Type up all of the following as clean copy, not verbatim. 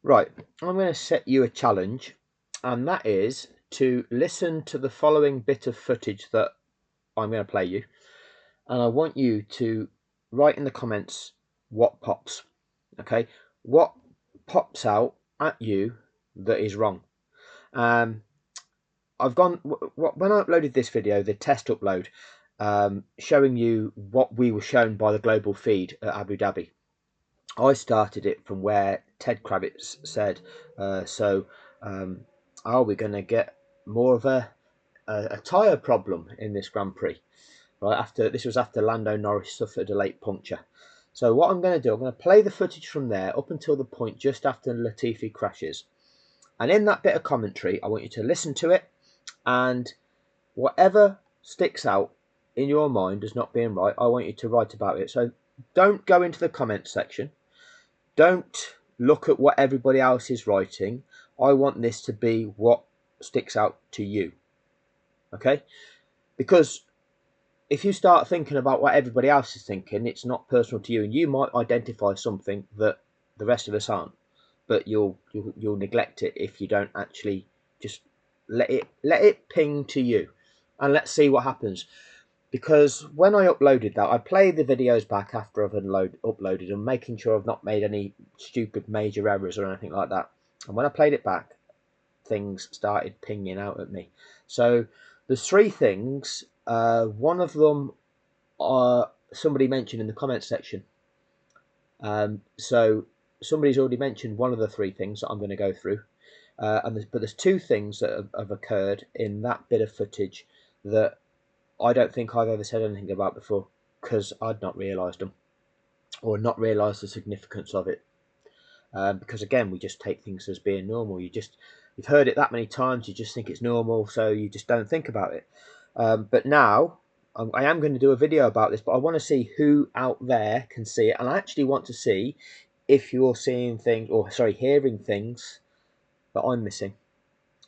Right, I'm going to set you a challenge, and that is to listen to the following bit of footage that I'm going to play you, and I want you to write in the comments what pops. Okay, what pops out at you that is wrong. I've gone when I uploaded this video, the test upload, showing you what we were shown by the global feed at Abu Dhabi. I started it from where Ted Kravitz said, are we going to get more of a tyre problem in this Grand Prix? Right, this was after Lando Norris suffered a late puncture. So what I'm going to do, I'm going to play the footage from there up until the point just after Latifi crashes. And in that bit of commentary, I want you to listen to it, and whatever sticks out in your mind as not being right, I want you to write about it. So don't go into the comments section. Don't look at what everybody else is writing. I want this to be what sticks out to you. Okay? Because if you start thinking about what everybody else is thinking, it's not personal to you, and you might identify something that the rest of us aren't. But you'll neglect it if you don't actually just let it ping to you, and let's see what happens. Because when I uploaded that, I played the videos back after I've uploaded them, making sure I've not made any stupid major errors or anything like that. And when I played it back, things started pinging out at me. So there's three things. One of them somebody mentioned in the comments section. So somebody's already mentioned one of the three things that I'm going to go through. But there's two things that have occurred in that bit of footage that I don't think I've ever said anything about before, because I'd not realised them, or not realised the significance of it. Because again, we just take things as being normal. You've heard it that many times, you just think it's normal, so you just don't think about it. But now I am going to do a video about this, but I want to see who out there can see it, and I actually want to see if you're seeing things, or sorry, hearing things that I'm missing.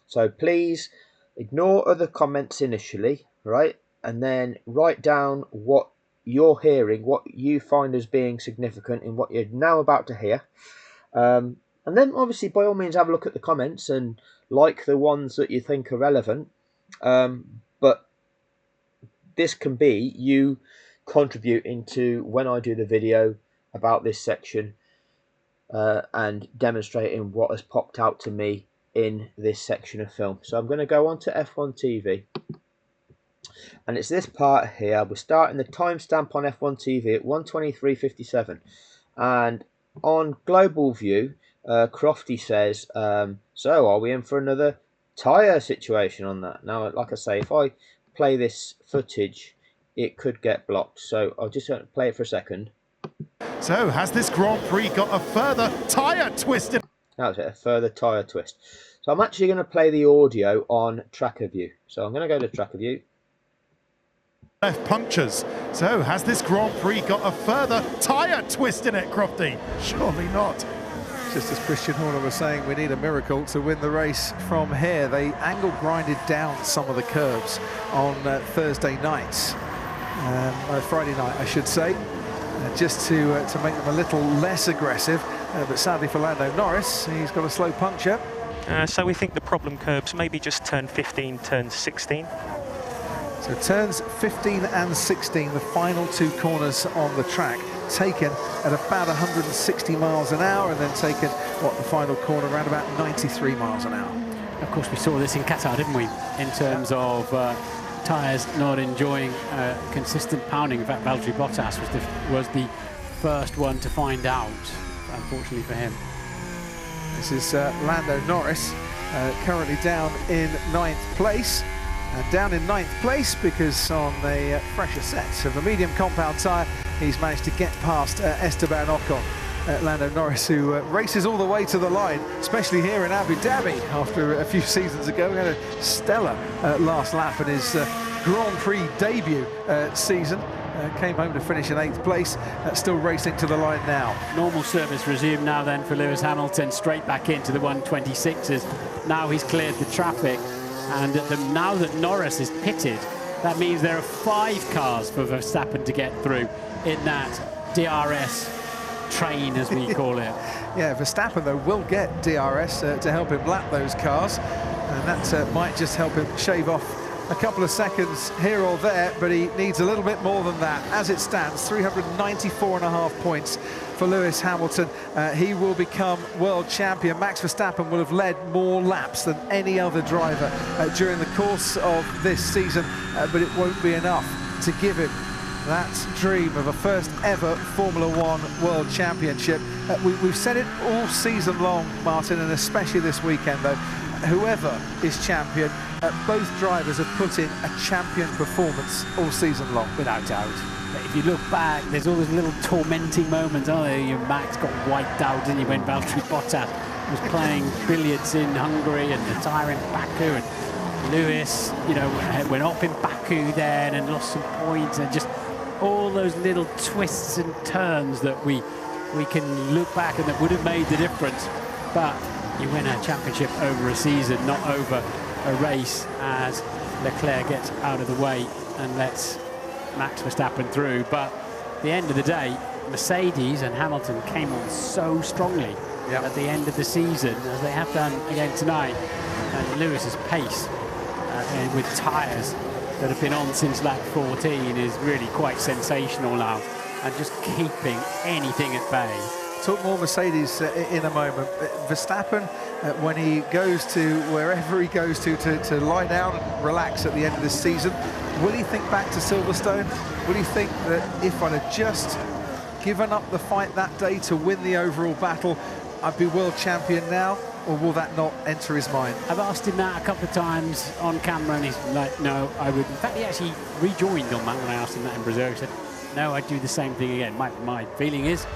So please ignore other comments initially, right? And then write down what you're hearing, what you find as being significant in what you're now about to hear. And then obviously, by all means, have a look at the comments and like the ones that you think are relevant. But this can be you contributing to when I do the video about this section and demonstrating what has popped out to me in this section of film. So I'm going to go on to F1 TV, and it's this part here. We're starting the timestamp on F1 TV at 1:23:57, and on global view, Crofty says, so are we in for another tyre situation on that? Now, like I say, if I play this footage, it could get blocked, so I'll just play it for a second. So has this Grand Prix got a further tyre twist? That's it, a further tyre twist. So I'm actually going to play the audio on tracker view. So I'm going to go to tracker view. Left punctures. So has this Grand Prix got a further tyre twist in it, Crofty? Surely not. Just as Christian Horner was saying, we need a miracle to win the race from here. They angle grinded down some of the curbs on Thursday nights, Friday night, I should say, just to make them a little less aggressive. But sadly for Lando Norris, he's got a slow puncture. So we think the problem curbs maybe just turn 15, turn 16. So turns 15 and 16, the final two corners on the track, taken at about 160 miles an hour, and then taken, the final corner around about 93 miles an hour. Of course, we saw this in Qatar, didn't we, in terms of tyres not enjoying consistent pounding. In fact, Valtteri Bottas was the first one to find out, unfortunately for him. This is Lando Norris, currently down in 9th place. And down in 9th place because on the fresher set of a medium compound tyre, he's managed to get past Esteban Ocon. Lando Norris, who races all the way to the line, especially here in Abu Dhabi after a few seasons ago. He had a stellar last lap in his Grand Prix debut season. Came home to finish in 8th place, still racing to the line now. Normal service resumed now then for Lewis Hamilton, straight back into the 126s. Now he's cleared the traffic. And now that Norris is pitted, that means there are 5 cars for Verstappen to get through in that DRS train, as we call it. Yeah, Verstappen, though, will get DRS to help him lap those cars, and that might just help him shave off a couple of seconds here or there, but he needs a little bit more than that. As it stands, 394.5 points for Lewis Hamilton. He will become world champion. Max Verstappen will have led more laps than any other driver during the course of this season, but it won't be enough to give him that dream of a first ever Formula One World Championship. We've said it all season long, Martin, and especially this weekend, though. Whoever is champion, both drivers have put in a champion performance all season long. Without doubt. But if you look back, there's all those little tormenting moments, aren't there? Your Max got wiped out, didn't he, when Valtteri Bottas was playing billiards in Hungary and the tyre in Baku, and Lewis, you know, went up in Baku then and lost some points, and just all those little twists and turns that we can look back and that would have made the difference. But you win a championship over a season, not over a race, as Leclerc gets out of the way and lets Max Verstappen through. But at the end of the day, Mercedes and Hamilton came on so strongly at the end of the season, as they have done again tonight. And Lewis's pace and with tyres that have been on since lap 14 is really quite sensational now, and just keeping anything at bay. Talk more Mercedes in a moment. Verstappen, when he goes to wherever he goes to lie down and relax at the end of this season, will he think back to Silverstone? Will he think that if I'd have just given up the fight that day to win the overall battle, I'd be world champion now? Or will that not enter his mind? I've asked him that a couple of times on camera, and he's like, no, I would. In fact, he actually rejoined on that when I asked him that in Brazil. He said, no, I'd do the same thing again. My feeling is,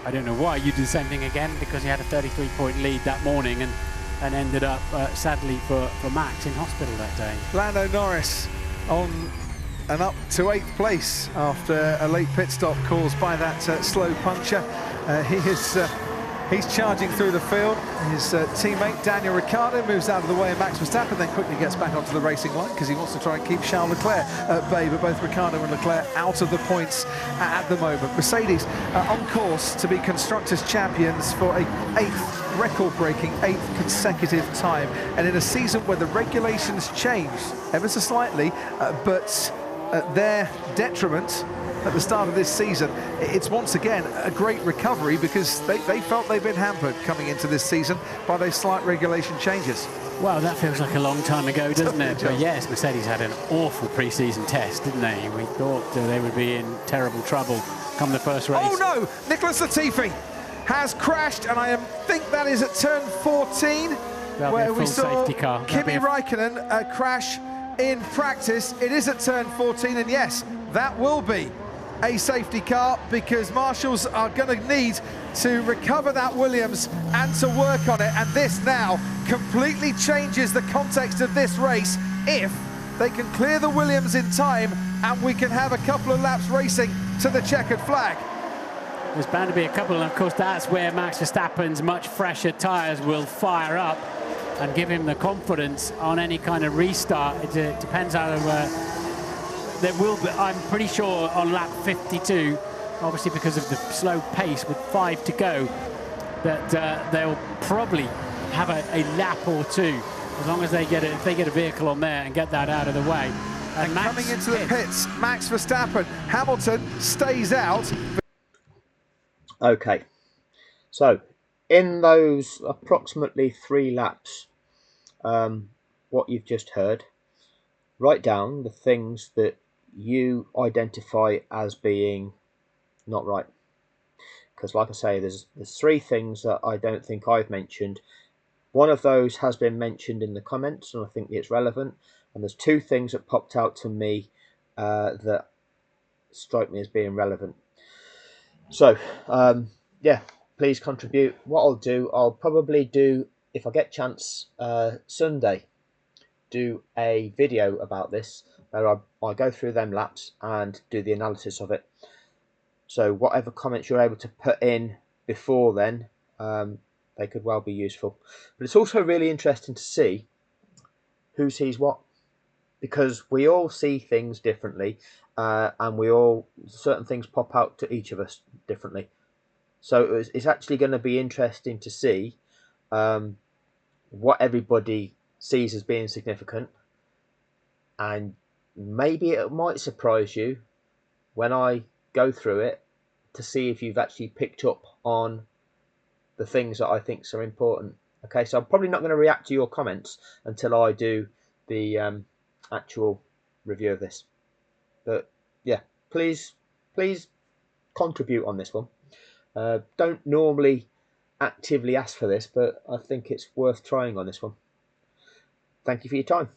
I don't know why you do the same thing again, because he had a 33-point lead that morning and ended up, sadly for Max, in hospital that day. Lando Norris on and up to 8th place after a late pit stop caused by that slow puncture. He's charging through the field. His teammate Daniel Ricciardo moves out of the way, and Max Verstappen then quickly gets back onto the racing line because he wants to try and keep Charles Leclerc at bay, but both Ricciardo and Leclerc out of the points at the moment. Mercedes on course to be Constructors' champions for a record-breaking 8th consecutive time, and in a season where the regulations changed ever so slightly, but at their detriment at the start of this season, it's once again a great recovery, because they felt they've been hampered coming into this season by those slight regulation changes. Well, that feels like a long time ago, doesn't it? But yes, Mercedes had an awful pre-season test, didn't they? We thought they would be in terrible trouble come the first race. Oh no! Nicholas Latifi has crashed, and I think that is at turn 14, where we saw Kimi Raikkonen crash in practice. It is at turn 14, and yes, that will be a safety car, because marshals are going to need to recover that Williams and to work on it, and this now completely changes the context of this race if they can clear the Williams in time and we can have a couple of laps racing to the checkered flag. There's bound to be a couple, and of course that's where Max Verstappen's much fresher tyres will fire up and give him the confidence on any kind of restart. It depends how there will be, I'm pretty sure, on lap 52, obviously because of the slow pace with 5 to go, that they'll probably have a lap or two, as long as they get it, if they get a vehicle on there and get that out of the way. And coming into the pits, Max Verstappen. Hamilton stays out. Okay, so in those approximately 3 laps, what you've just heard, write down the things that you identify as being not right, because like I say, there's 3 things that I don't think I've mentioned. One of those has been mentioned in the comments, and I think it's relevant, and there's 2 things that popped out to me that strike me as being relevant. So yeah, please contribute. What I'll probably do, if I get chance, Sunday, do a video about this where I go through them laps and do the analysis of it. So whatever comments you're able to put in before then, they could well be useful. But it's also really interesting to see who sees what, because we all see things differently, and certain things pop out to each of us differently. So it's actually going to be interesting to see what everybody sees as being significant, and maybe it might surprise you when I go through it to see if you've actually picked up on the things that I think are important. Okay, so I'm probably not going to react to your comments until I do the actual review of this. But yeah, please contribute on this one. Don't normally actively ask for this, but I think it's worth trying on this one. Thank you for your time.